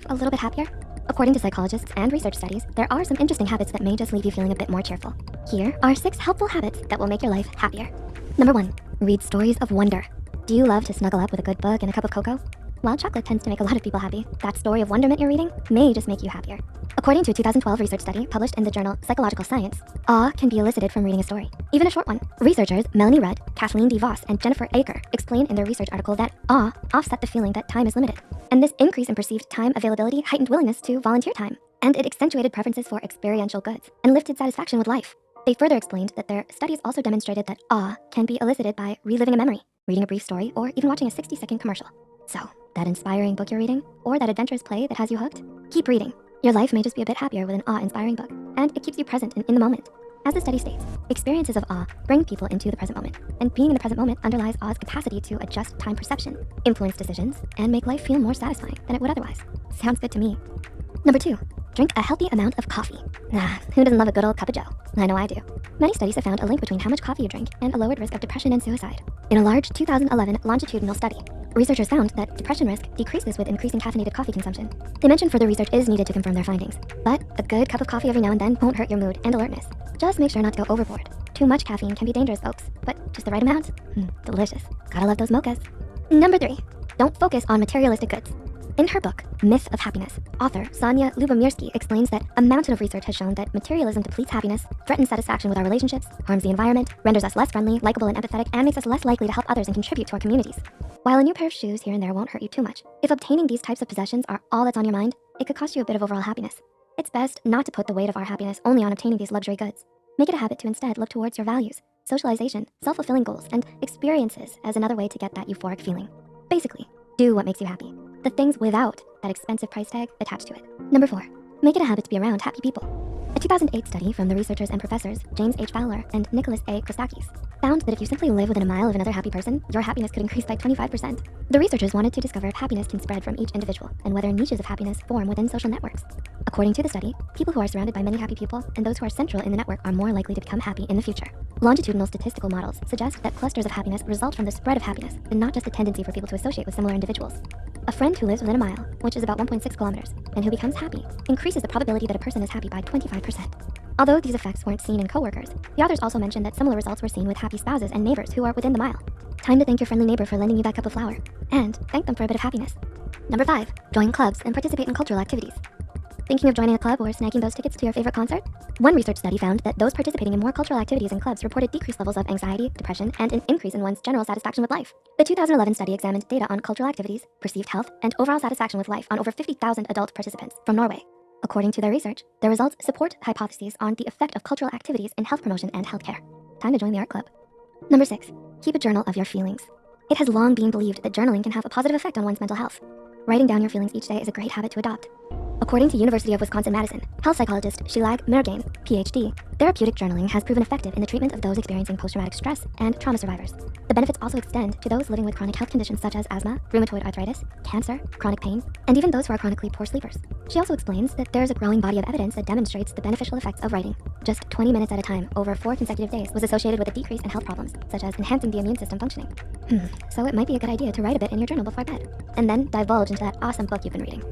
a little bit happier? According to psychologists and research studies, there are some interesting habits that may just leave you feeling a bit more cheerful. Here are 6 helpful habits that will make your life happier. Number 1, read stories of wonder. Do you love to snuggle up with a good book and a cup of cocoa? While chocolate tends to make a lot of people happy, that story of wonderment you're reading may just make you happier. According to a 2012 research study published in the journal Psychological Science, awe can be elicited from reading a story, even a short one. Researchers Melanie Rudd, Kathleen DeVos, and Jennifer Aker explain in their research article that awe offset the feeling that time is limited. And this increase in perceived time availability heightened willingness to volunteer time. And it accentuated preferences for experiential goods and lifted satisfaction with life. They further explained that their studies also demonstrated that awe can be elicited by reliving a memory, reading a brief story, or even watching a 60-second commercial. So, that inspiring book you're reading, or that adventurous play that has you hooked? Keep reading. Your life may just be a bit happier with an awe-inspiring book, and it keeps you present and in the moment. As the study states, experiences of awe bring people into the present moment, and being in the present moment underlies awe's capacity to adjust time perception, influence decisions, and make life feel more satisfying than it would otherwise. Sounds good to me. Number 2, drink a healthy amount of coffee. Who doesn't love a good old cup of joe? I know I do. Many studies have found a link between how much coffee you drink and a lowered risk of depression and suicide. In a large 2011 longitudinal study, researchers found that depression risk decreases with increasing caffeinated coffee consumption. They mentioned further research is needed to confirm their findings, but a good cup of coffee every now and then won't hurt your mood and alertness. Just make sure not to go overboard. Too much caffeine can be dangerous, folks, but just the right amount? Delicious. Gotta love those mochas. Number 3, don't focus on materialistic goods. In her book, Myth of Happiness, author Sonia Lubomirsky explains that a mountain of research has shown that materialism depletes happiness, threatens satisfaction with our relationships, harms the environment, renders us less friendly, likable, and empathetic, and makes us less likely to help others and contribute to our communities. While a new pair of shoes here and there won't hurt you too much, if obtaining these types of possessions are all that's on your mind, it could cost you a bit of overall happiness. It's best not to put the weight of our happiness only on obtaining these luxury goods. Make it a habit to instead look towards your values, socialization, self-fulfilling goals, and experiences as another way to get that euphoric feeling. Basically, do what makes you happy. The things without that expensive price tag attached to it. Number 4, make it a habit to be around happy people. A 2008 study from the researchers and professors James H. Fowler and Nicholas A. Christakis found that if you simply live within a mile of another happy person, your happiness could increase by 25%. The researchers wanted to discover if happiness can spread from each individual and whether niches of happiness form within social networks. According to the study, people who are surrounded by many happy people and those who are central in the network are more likely to become happy in the future. Longitudinal statistical models suggest that clusters of happiness result from the spread of happiness and not just a tendency for people to associate with similar individuals. A friend who lives within a mile, which is about 1.6 kilometers, and who becomes happy, increases the probability that a person is happy by 25%. Although these effects weren't seen in coworkers, the authors also mentioned that similar results were seen with happy spouses and neighbors who are within the mile. Time to thank your friendly neighbor for lending you that cup of flour, and thank them for a bit of happiness. Number 5, join clubs and participate in cultural activities. Thinking of joining a club or snagging those tickets to your favorite concert? One research study found that those participating in more cultural activities in clubs reported decreased levels of anxiety, depression, and an increase in one's general satisfaction with life. The 2011 study examined data on cultural activities, perceived health, and overall satisfaction with life on over 50,000 adult participants from Norway. According to their research, their results support hypotheses on the effect of cultural activities in health promotion and healthcare. Time to join the art club. Number 6, keep a journal of your feelings. It has long been believed that journaling can have a positive effect on one's mental health. Writing down your feelings each day is a great habit to adopt. According to University of Wisconsin-Madison, health psychologist Shilag Mirgain, PhD, therapeutic journaling has proven effective in the treatment of those experiencing post-traumatic stress and trauma survivors. The benefits also extend to those living with chronic health conditions such as asthma, rheumatoid arthritis, cancer, chronic pain, and even those who are chronically poor sleepers. She also explains that there is a growing body of evidence that demonstrates the beneficial effects of writing. Just 20 minutes at a time over 4 consecutive days was associated with a decrease in health problems, such as enhancing the immune system functioning. So it might be a good idea to write a bit in your journal before bed, and then divulge into that awesome book you've been reading.